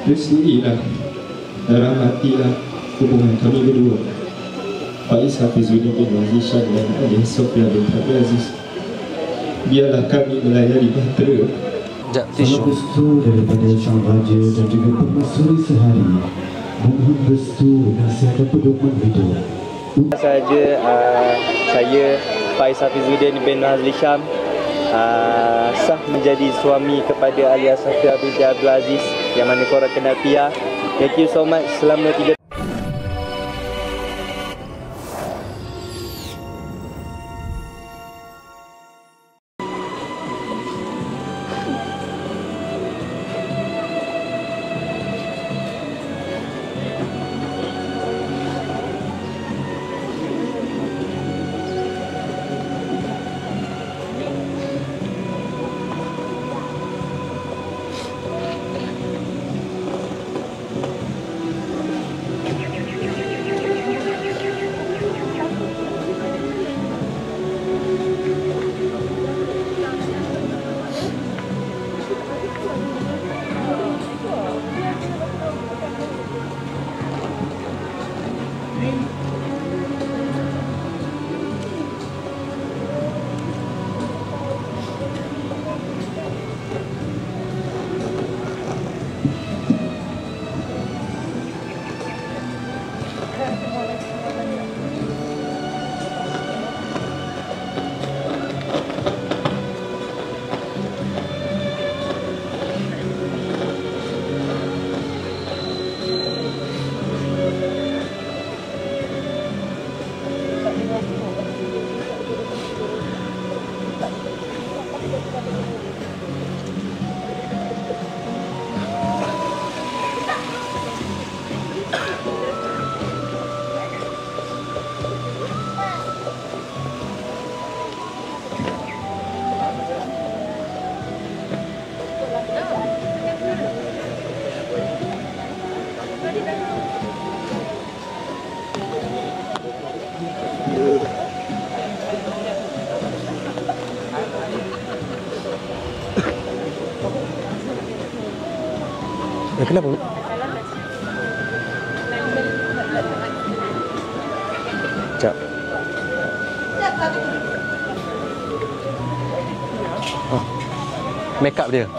Restuilah dan rahmatilah hubungan kami berdua, Faiz Hafizuddin bin Razishan dan Adik Sofia bin Abdul Aziz. Biarlah kami melayani bahtera. Salam restu daripada Sang Raja dan juga permaisuri sehari. Mohon restu nasihat dan pedoman hidup. Saja saya Faiz Hafizuddin bin Razishan sah menjadi suami kepada Alia Sofia binti Abdul Aziz yang mana korang kenal Pia. Thank you so much selama 3 Kenapa? Sekejap. Make up dia.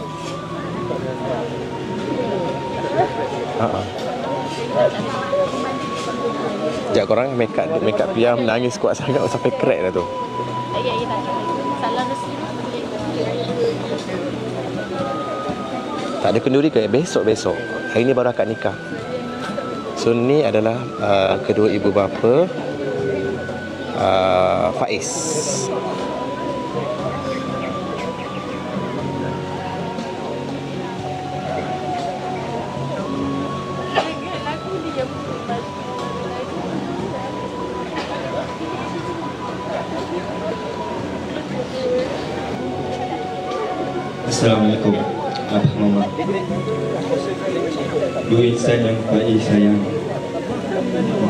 Sekejap, korang make up Pia menangis kuat sangat sampai crack dah tu. Tak ada kenduri ke? Besok. Hari ni baru akad nikah. So ni adalah kedua ibu bapa Faiz. Assalamualaikum Abah Mama. Dua insan yang Faiz sayang,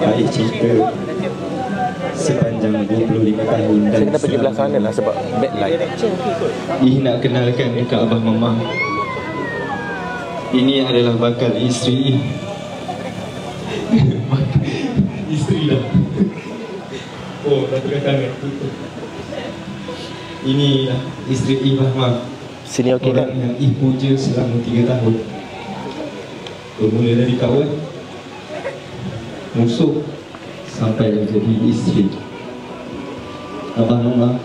Faiz cinta sepanjang 25 tahun. Dan kita pergi belah sana lah sebab backlight. Nak kenalkan dekat Abah Mama, ini adalah bakal isteri. Isteri lah. Oh, dah tengah tangan. Ini lah isteri Abah Mama. Sini okey kan? Orang yang puja selama 3 tahun. Bermula dari kawan, musuh, sampai menjadi isteri. Abah Mama,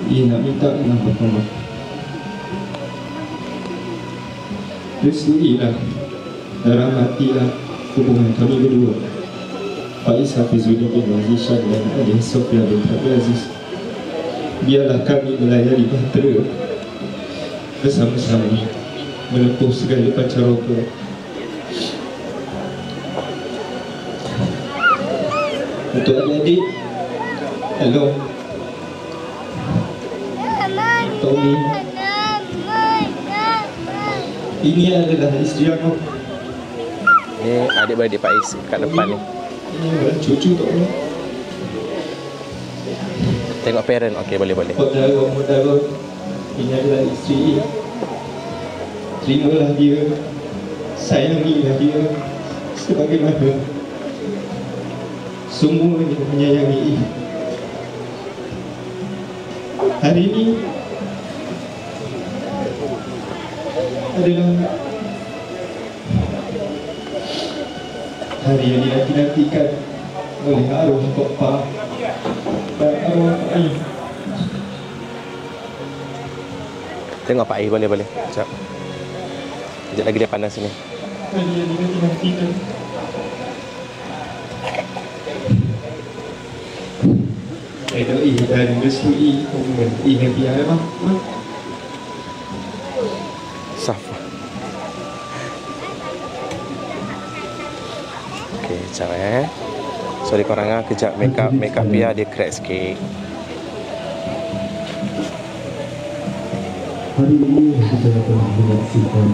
nak minta dengan Abah Mama, restuilah dan rahmatilah hubungan kami berdua, Faiz Hafizuddin bin Razishan dan Adik Sofia bin Abdul Aziz. Biarlah kami melayani bahtera bersama-sama, menempuh segala pancaroba. Untuk adik-adik, hello Tommy, ini adalah isteri aku. Ni adik-beradik Faiz kat depan ni. Ini adalah cucu Tommy. Tengok parent, okey boleh. Modal. Ini adalah isteri. terimalah dia, sayangilah dia sebagaimana semuanya menyayangi. Hari ini adalah hari yang dinanti-nantikan oleh arwah bapa dan arwah ayah. Tengok Pak Ai, boleh. Sekejap. Sekejap lagi dia panas sini. Hari yang dinanti-nantikan. Saya doi dan restui hubungan dengan dia memang. Safa. Okey, sekejap Sorry korang kejap make up Pia dia crack sikit. Hari ini kita akan menyaksikan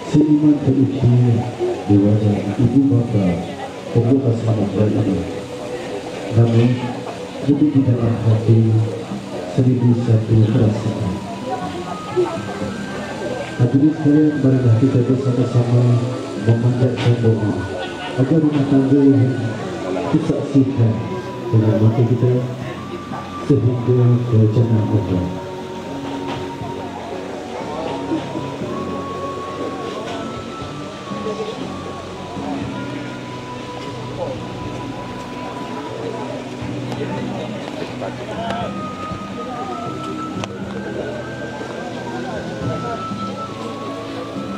seniman terukir di wajah ibu bapa pembuka semangat ini. Namun lebih di dalam hati 1001 perasaan. Hadirin sekalian, marilah kita bersama-sama memanjatkan doa agar rumah tangga yang disaksikan dengan mata kita sehingga ke jannah Allah.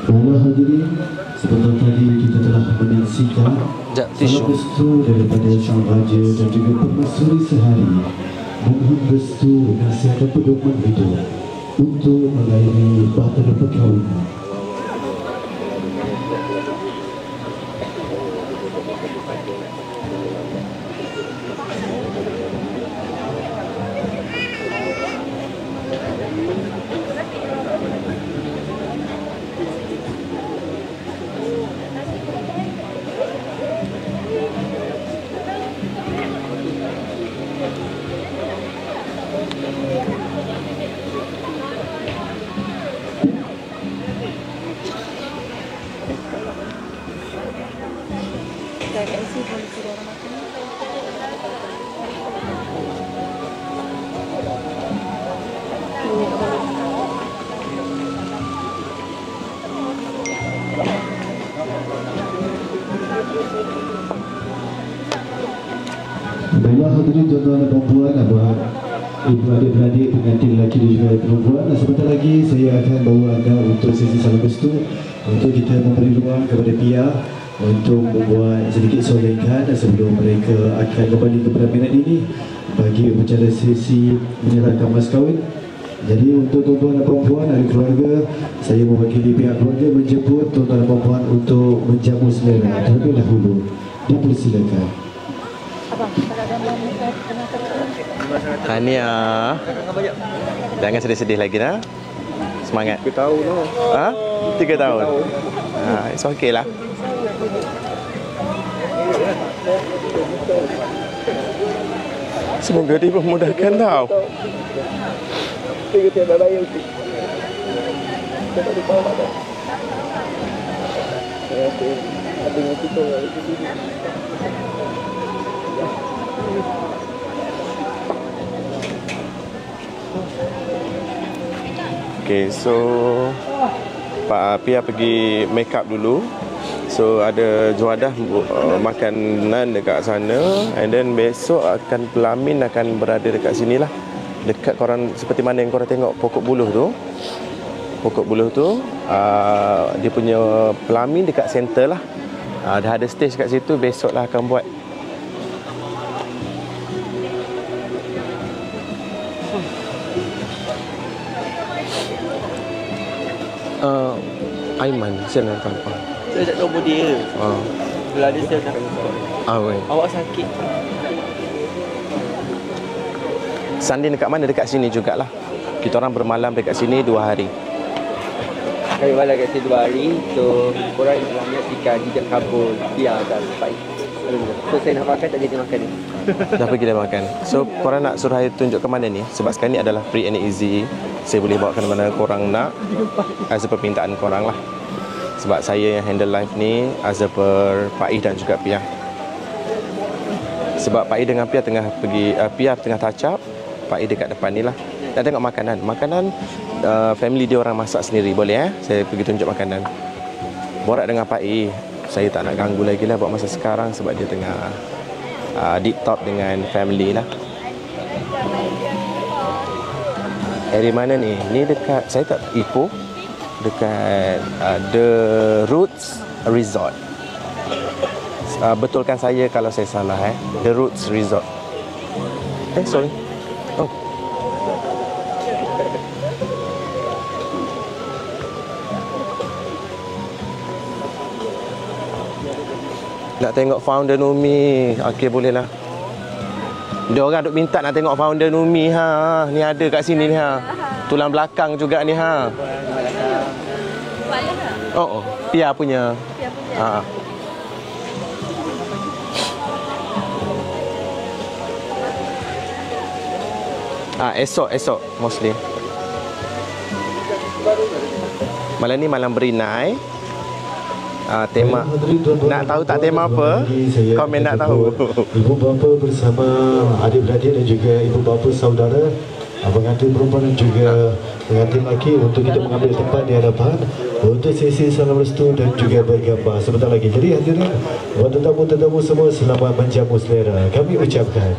Para hadirin, sebentar tadi kita telah menyaksikan salam restu daripada Sang Raja dan juga Permaisuri Sehari mohon restu nasihat dan pedoman hidup untuk mengakhiri bahtera perkahwinan. Baiklah hadirin tuan-tuan dan puan-puan, abang ibu adik-beradik, pengantin lelaki dan juga perempuan, sebentar lagi saya akan bawa anda untuk sesi salam restu untuk kita memberi ruang kepada Pia untuk membuat sedikit solengan sebelum mereka akan kembali ke pelaminan ini bagi upacara sesi menyerahkan mas kahwin. Jadi untuk tuan-tuan dan puan-puan, ahli keluarga, saya mewakili pihak keluarga menjemput tuan-tuan dan puan-puan untuk menjamu selera terlebih dahulu. Dipersilakan. Tahniah. Jangan sedih-sedih lagi dah. Semangat. 3 tahun dah. Ha? 3 tahun. Ha, it's okay lah. Semoga dipermudahkan tau. Okay, so Pak Pia pergi make up dulu. So ada juadah makanan dekat sana, and then besok akan pelamin akan berada dekat sini lah. Dekat korang, seperti mana yang korang tengok pokok buluh tu. Pokok buluh tu dia punya pelamin dekat center lah. Dah ada stage kat situ, besok lah akan buat. Aiman, saya nak tahu. Saya tak tahu dia. Bila ada saya nak. Awak sakit. Sandin dekat mana? Dekat sini jugalah. Kita orang bermalam dekat sini 2 hari. Kami balik kat sini 2 hari. So korang telah menyaksikan hijab kabul Pia dan Faiz. So saya nak makan, tak jadi makan ni. Dah pergi dah makan. So korang nak suruh saya tunjuk ke mana ni? Sebab sekarang ni adalah free and easy. Saya boleh bawa ke mana korang nak, as per permintaan korang lah. Sebab saya yang handle live ni as per Faiz dan juga Pia. Sebab Faiz dengan Pia tengah pergi, Pia tengah touch up, Faiz dekat depan ni lah. Nak tengok makanan. Makanan family dia orang masak sendiri. Boleh saya pergi tunjuk makanan. Borak dengan Faiz. Saya tak nak ganggu lagi lah buat masa sekarang sebab dia tengah deep talk dengan family lah. Area mana ni? Ni dekat, saya tak Ipoh. Dekat The Roots Resort. Betulkan saya kalau saya salah The Roots Resort. Sorry. Oh. Nak tengok founder Numi. Okey, boleh lah. Dia orang duk minta nak tengok founder Numi Ni ada kat sini ni Tulang belakang juga ni Oh, Pia punya. Esok mostly. Malam ni malam berinai. Tema nak tahu tak tema apa? Komen nak tahu. Ibu bapa bersama adik-beradik dan juga ibu bapa saudara, pengantin perempuan dan juga pengantin lelaki untuk kita mengambil tempat di hadapan untuk sesi salam restu dan juga bergambar sebentar lagi. Jadi hadirin, buat tetamu-tetamu semua selamat menjamu selera. Kami ucapkan.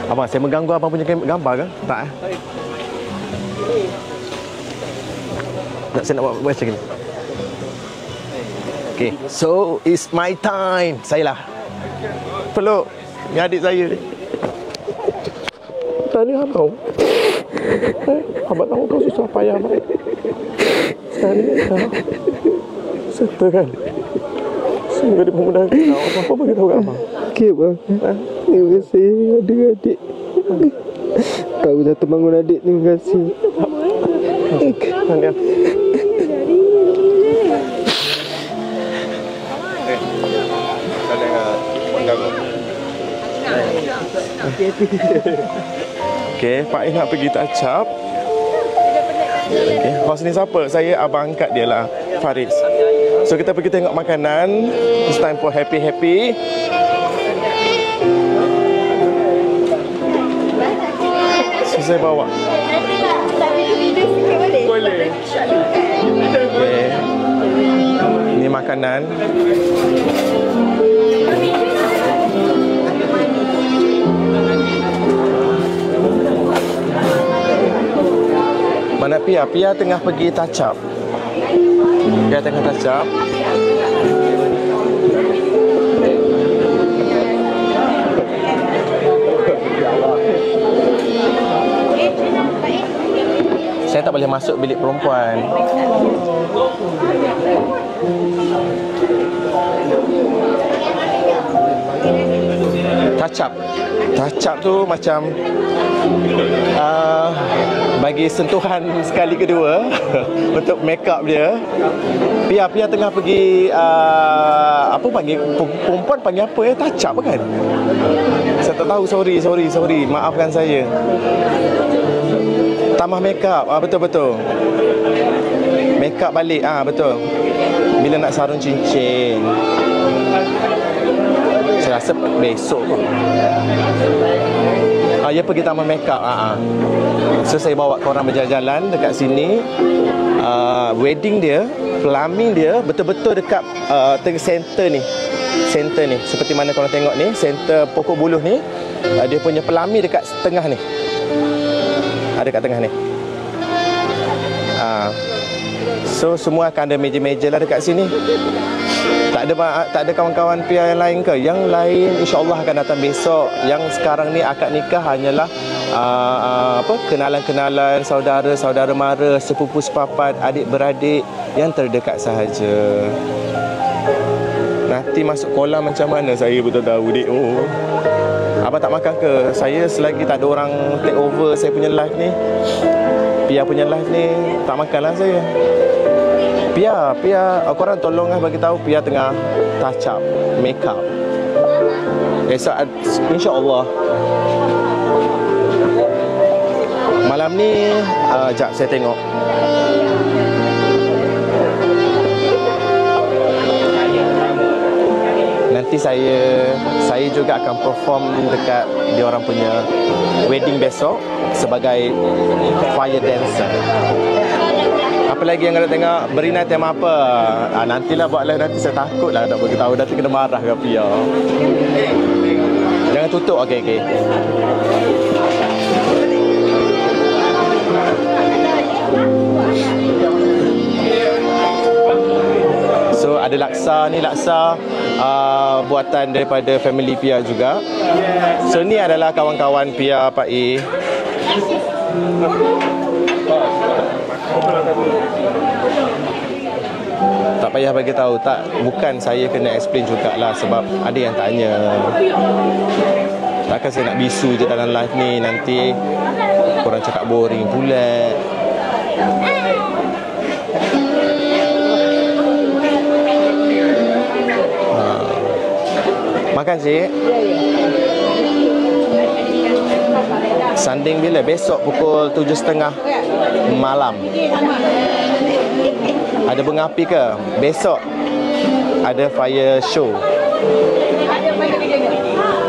Abang, saya mengganggu abang punya gambar ke? Tak saya nak buat macam ni. Okay, so it's my time. Saya lah peluk ni adik saya ni. Tadi abang abang tahu kau susah payah abang. Sekarang ni settle kan. Semoga dia memudahkan kau. Apa bagi tahu kat abang. Okay bang. Terima kasih adik-adik. Kau dah terbangun adik. Terima kasih. Tahniah. Okay, Faiz nak pergi touch up. Okay, host ni siapa? Saya abang angkat dia lah, Faris. So kita pergi tengok makanan. It's time for happy-happy. So saya bawa. Boleh. Okay. Ini makanan. Mana Pia? Pia tengah pergi touch up. Dia tengah touch up. Saya tak boleh masuk bilik perempuan. Touch up. Touch up tu macam bagi sentuhan sekali kedua untuk make up dia. Pia tengah pergi apa panggil perempuan panggil apa touch up kan? Saya tak tahu, sorry. Maafkan saya. Tambah make up. Betul. Make up balik. Betul. Bila nak sarung cincin. Saya rasa besok kot. Dia pergi tambah make up. So saya bawa korang berjalan-jalan dekat sini. Wedding dia, plumbing dia betul-betul dekat tengah center ni. Seperti mana korang tengok ni, center pokok buluh ni. Dia punya plumbing dekat tengah ni. Ada kat tengah ni. So semua akan ada meja-meja lah dekat sini. Tak ada kawan-kawan Pia yang lain ke? Yang lain insya-Allah akan datang besok. Yang sekarang ni akad nikah hanyalah kenalan-kenalan, saudara-saudara mara, sepupu sepapat, adik-beradik yang terdekat sahaja. Nanti masuk kolam macam mana saya betul tahu dek. Abang tak makan ke? Saya selagi tak ada orang take over saya punya live ni, Pia punya live ni tak makanlah saya. Pia, korang tolonglah bagi tahu Pia tengah touch up, make up. Esok insya-Allah. Malam ni jap saya tengok. Nanti saya juga akan perform dekat diorang punya wedding besok sebagai fire dancer. Apa lagi yang kena tengok? Berina tema apa? Nantilah buat live nanti. Saya takut lah nak beritahu. Nanti kena marah ke Pia. Jangan tutup. Okey. So ada laksa ni, laksa buatan daripada family Pia juga. So ni adalah kawan-kawan Pia Pak A. Tak payah bagi tahu, bukan saya kena explain jugalah sebab ada yang tanya. Takkan saya nak bisu je dalam live ni, nanti korang cakap boring pula. Makan cik. Sanding bila? Besok pukul 7.30 malam. Ada bunga api ke? Besok ada fire show.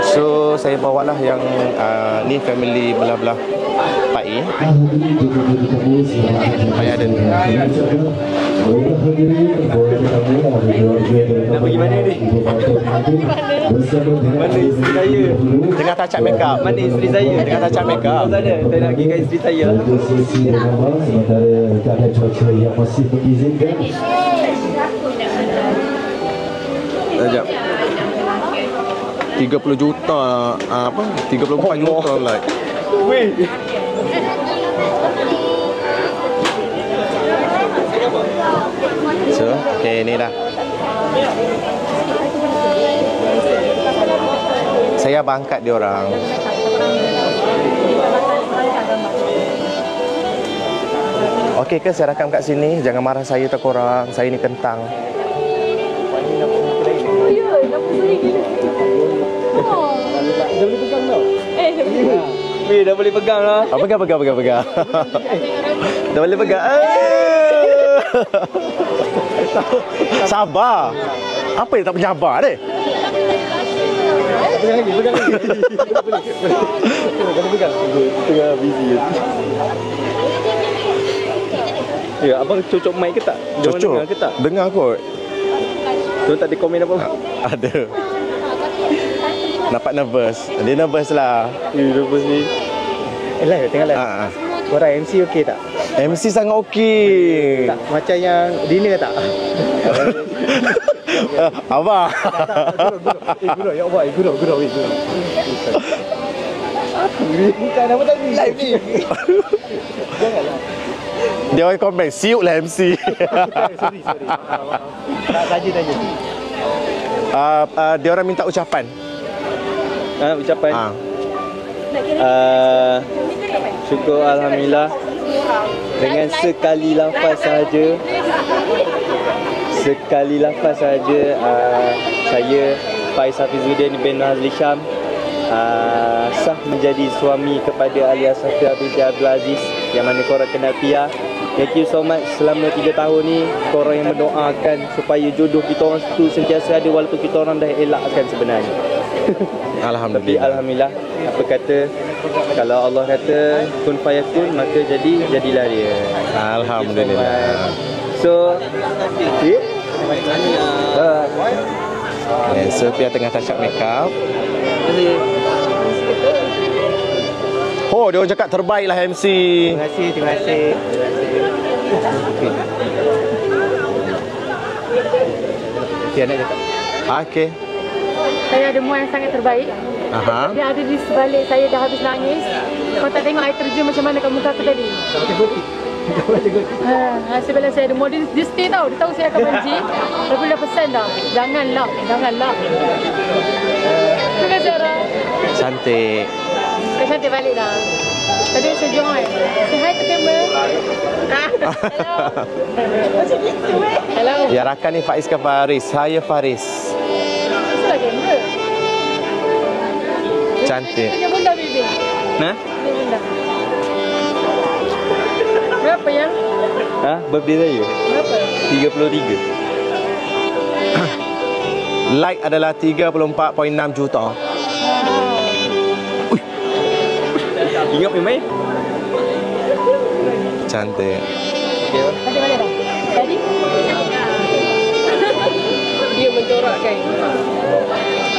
So saya bawalah yang ni family belah-belah Pak A. Supaya ada ni. Nak pergi mana ni? Mana isteri saya? Tengah touch up make up. Mana isteri saya? Tengah touch up make up. Tak ada. Saya nak pergi kat isteri saya. Sementara keadaan cuaca yang masih mengizinkan. Sekejap. 30 juta apa? 34 juta like. Weh. So, okay, ni dah. Saya bangkat dia orang. Okey ke saya rakam kat sini? Jangan marah saya tak korang. Saya ni kentang. Weh, dah boleh pegang lah. Pegang. Dah boleh pegang. Sabar. Apa yang tak penyabar deh? Pegang lagi. Pegang. Tengah busy. Ya, abang cocok mic ke tak? Cocok ke tak? Dengar kot. Tu tak ada komen apa? Ada. Nampak nervous. Dia nervous lah. Nervous ni. Live, tengah live. Korang MC okey tak? MC sangat okey. Tak, macam yang dinner tak? Abang. Gurau, ya Allah, gurau. Bukan apa tadi? Live ni. Janganlah. Dia orang komen, siuk lah MC. Sorry. Tak tanya. Dia orang minta ucapan. Ucapan. Syukur Alhamdulillah. Dengan sekali lafaz sahaja saya Faiz Hafizuddin bin Nazli Syam sah menjadi suami kepada Alia Safia binti Abdul Aziz yang mana korang kenal Pia. Thank you so much. Selama 3 tahun ni korang yang mendoakan supaya jodoh kita orang tu sentiasa ada walaupun kita orang dah elakkan sebenarnya. Alhamdulillah. Tapi Alhamdulillah, apa kata, kalau Allah kata kun fayakun, maka jadilah dia. Alhamdulillah. So So Pia tengah touch up make up. Oh, dia orang cakap terbaik lah MC. Terima kasih. Pia nak cakap. Okey. Saya ada muat yang sangat terbaik. Dia ada di sebalik saya, dah habis nangis. Kau tak tengok air terjun macam mana kat muka aku tadi? Sebelah saya ada muat, dia stay tau. Dia tahu saya akan banjir. Tapi dah pesan dah, janganlah. Terima kasih Sarah. Cantik. Kau cantik balik dah. Tadi saya join. Say hi to camera. Hello. Ya, rakan ni Faiz ke Faris? Saya Faris. Sudah camera. Cantik. Tanya bunda baby. Nah? Tanya bunda. Berapa yang? Birthday saya? Berapa? 33. Like adalah 34.6 juta. Ingat main? Cantik. Okey. Ada mana dah? Tadi? Dia mencorakkan.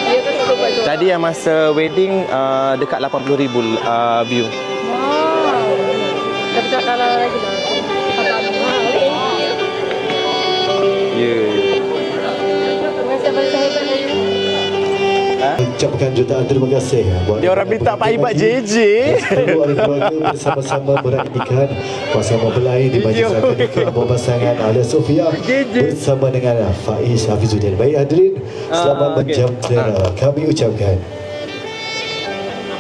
Dia kan suka buat corak. Tadi yang masa wedding dekat 80,000 view. Wow. Tapi tak kalah lagi dah. Ya. Terima kasih pada sahabat saya. Ucapkan jutaan terima kasih buat Dia orang minta Pak Ibat JJ. seluruh ahli keluarga bersama-sama meraihkan pasangan mempelai di majlis akad nikah pasangan Alia Sofia bersama dengan Faiz Hafizuddin. Baik hadirin, selamat menjam selera kami ucapkan.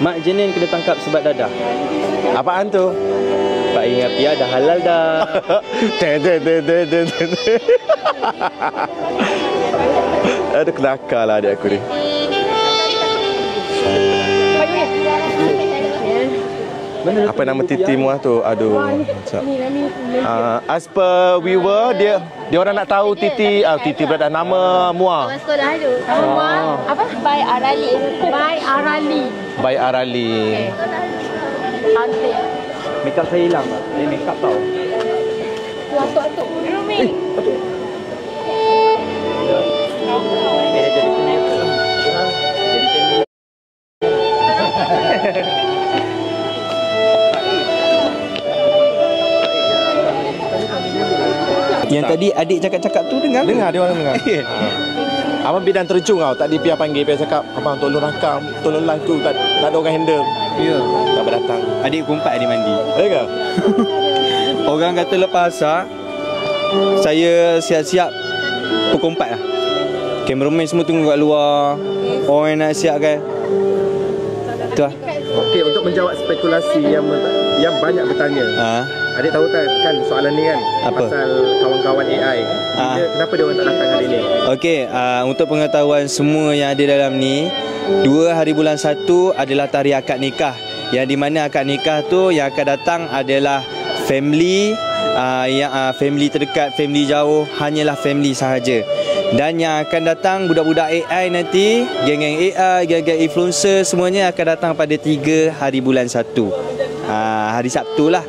Mak Jenin kena tangkap sebab dadah. Apaan tu? Pak ingat Pia dah halal dah. Aduh, kelakar lah adik aku ni. Apa nama titi muah tu? Aduh. As per viewer, dia orang nak tahu titi berada nama muah. Sekolah tu. Apa? By Arali. By Arali. By Arali. Cantik. Makeup saya hilang tak? Dia makeup tau. Atuk-atuk. Rumi. Yang tadi adik cakap-cakap tu dengar? Dengar, dia orang dengar. Abang bidan terjun tau. Tadi Pia panggil, Pia cakap, abang tolong rakam, tolong live tu, tak ada orang handle. Ya. Tak berdatang. Adik pukul 4 adik mandi. Ya ke? Orang kata lepas asar, saya siap-siap pukul 4 lah. Kameraman semua tunggu kat luar. Orang yang nak siap kan. Tu lah. Okey, untuk menjawab spekulasi yang banyak bertanya. Adik tahu kan soalan ni kan? Apa? Pasal kawan-kawan AI. Kenapa dia orang tak datang hari ni? Okey, untuk pengetahuan semua yang ada dalam ni, 2 hari bulan 1 adalah tarikh akad nikah. Yang di mana akad nikah tu yang akan datang adalah family, family terdekat, family jauh, hanyalah family sahaja. Dan yang akan datang budak-budak AI nanti, geng-geng AI, geng-geng influencer, semuanya akan datang pada 3 hari bulan 1. Hari Sabtu lah.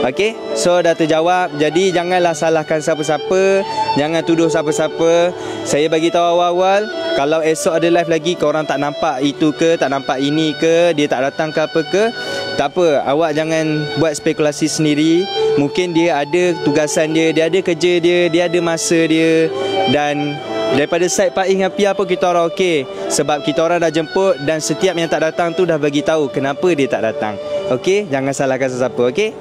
Okey, so dah terjawab. Jadi janganlah salahkan siapa-siapa, jangan tuduh siapa-siapa. Saya bagi tahu awal-awal, kalau esok ada live lagi korang tak nampak itu ke, tak nampak ini ke, dia tak datang ke apa ke, tak apa, awak jangan buat spekulasi sendiri. Mungkin dia ada tugasan dia, dia ada kerja dia, dia ada masa dia. Dan daripada side Pak Ing dengan Pia pun kita orang okey, sebab kita orang dah jemput dan setiap yang tak datang tu dah bagi tahu kenapa dia tak datang. Okey, jangan salahkan sesiapa, okey?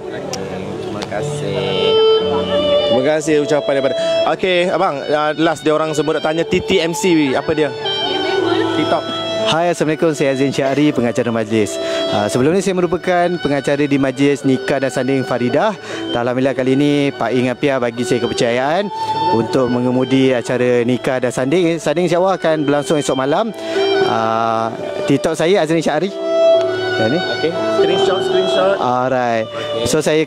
Terima kasih ucapan daripada. Okey, abang, last dia orang semua nak tanya TTMC apa dia? TikTok. Hai, Assalamualaikum. Saya Azin Syahri, pengacara majlis. Sebelum ni saya merupakan pengacara di majlis nikah dan sanding Faridah. Alhamdulillah kali ini Pak Ing Apia bagi saya kepercayaan untuk mengemudi acara nikah dan sanding. Sanding insya-Allah akan berlangsung esok malam. TikTok saya Azin Syahri. Ni. Okey, screenshot. Alright. So saya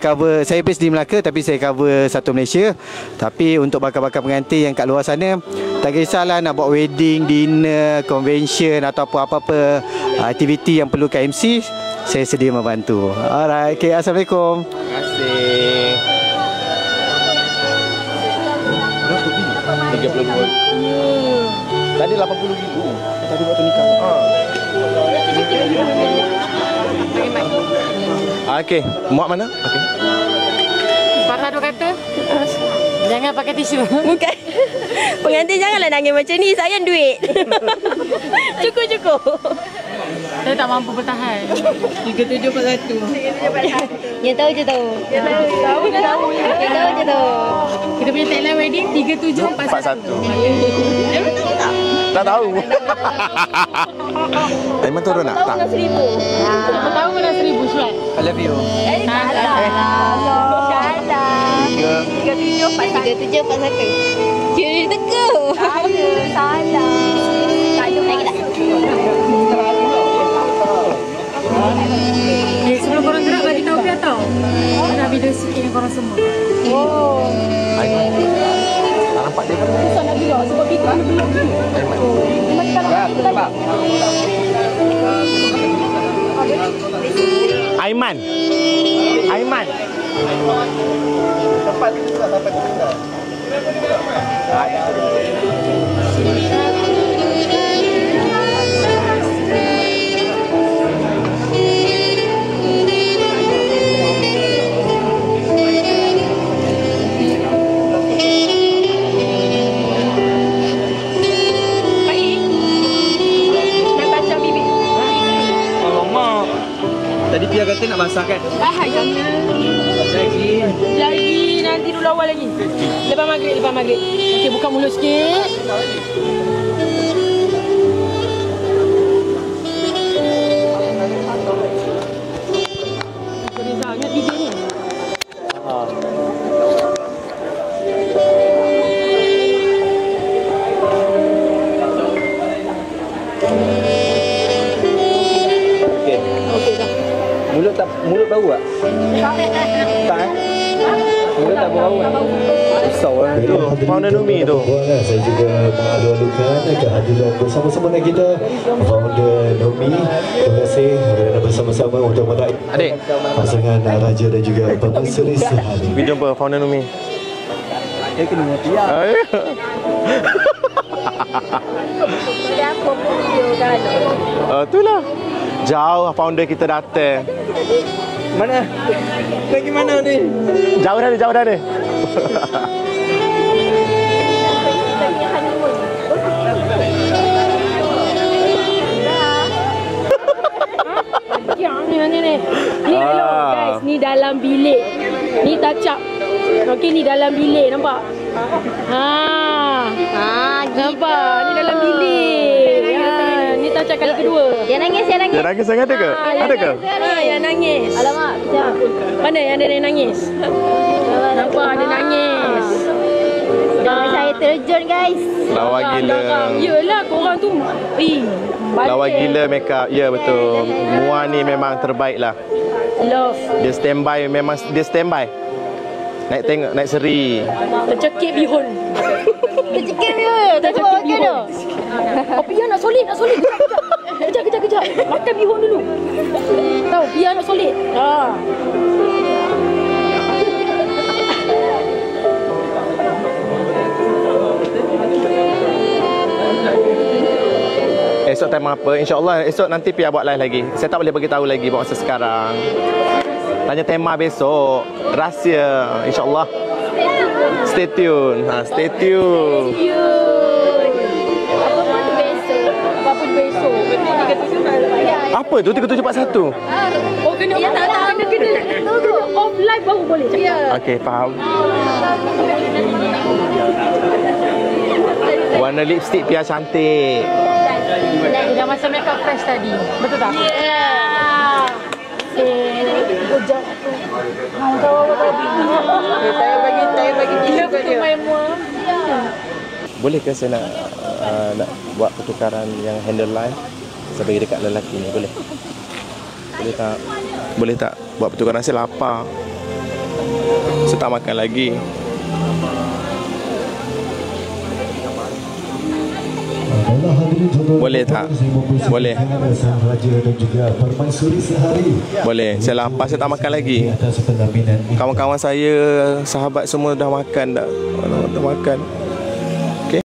based di Melaka tapi saya cover satu Malaysia. Tapi untuk bakal-bakal pengantin yang kat luar sana, tak kisahlah nak buat wedding, dinner, convention atau apa-apa aktiviti yang perlukan MC, saya sedia membantu. Alright. Okay, Assalamualaikum. Terima kasih. Berapa bini? 32. Tadi 80,000. Tadi waktu nikah. Okey, muak mana? Okey. Farah tu kata, jangan pakai tisu. Bukan. Pengantin janganlah nangis macam ni, sayang duit. Cukup. Saya tak mampu bertahan. 3741. Yang tahu je tahu. Yang tahu je tahu. Kita punya tagline wedding 3741. Tak Tak tahu. Aiman turun tak? Tak. Kena 1,000. Berapa tahun kena 1,000 surat? I love you. Salah. 3741. Kira teka. Salah. Sebelum korang gerak bagi tahu Pia tau. Nak video sikit dengan korang semua. Oh. Aiman. Tak nampak dia pun. Susah nak gerak sebab kita kena belok dulu. Aiman. Aiman. Tempat tu juga dapat kita. Tadi Pia kata nak basah kan? Jangan. Lagi nanti dulu awal lagi. Lepas maghrib. Okey, buka mulut sikit. Reza, ingat DJ ni. Mulut bau tak? Tak eh? Mulut tak bau kan? Risau lah. Tu, founder Numi tu. Saya juga mengalu-alukan kehadiran bersama-sama dengan kita founder Numi. Terima kasih kerana bersama-sama untuk meraih Adik, pasangan Raja dan juga Permaisuri sehari. kita jumpa founder Numi. Dia kena mati lah. Dia apa pun video kan. Itulah. Jauh founder kita datang. Mana? Pergi mana ni? Jauh dah ni. Ni hello guys, ni dalam bilik. Ni touch up. Okey, ni dalam bilik, nampak? Nampak? Ni dalam bilik. Ni touch up kali kedua. Yang nangis. Dia nangis sangat ada ke? Ada ke? Yang nangis. Alamak, kejap. Mana yang ada yang nangis? Nampak dia nangis. Saya terjun guys. Lawa gila. Yelah, korang tu Lawa gila make up. Ya betul. Mua ni memang terbaik lah. love. Dia standby, memang dia standby. Naik tengok, naik seri. Tercekik bihun. Tercekik bihun. Tercekik bihun. Oh, Pia nak solid. Kejap. Makan bihun dulu. Tahu, Pia nak solid. Esok time apa? InsyaAllah esok nanti Pia buat live lagi. Saya tak boleh beritahu lagi masa sekarang. Tanya tema besok. Rahsia. InsyaAllah. Stay tune. Stay tune. Apa besok? Apa tu 3741? Oh, kena off live baru boleh cakap. Okey, faham. Warna lipstick Pia cantik. Dia dah masuk makeup fresh tadi. Betul tak? Yeah. Kejap tu. Saya bagi gila ke dia. Boleh ke saya nak buat pertukaran yang handle line? Saya bagi dekat lelaki ni, boleh? Boleh tak? Boleh tak? Buat pertukaran, saya lapar. Saya tak makan lagi. Boleh tak? Boleh. Boleh. Saya lapar, saya tak makan lagi. Kawan-kawan saya, sahabat semua dah makan dah. Dah makan.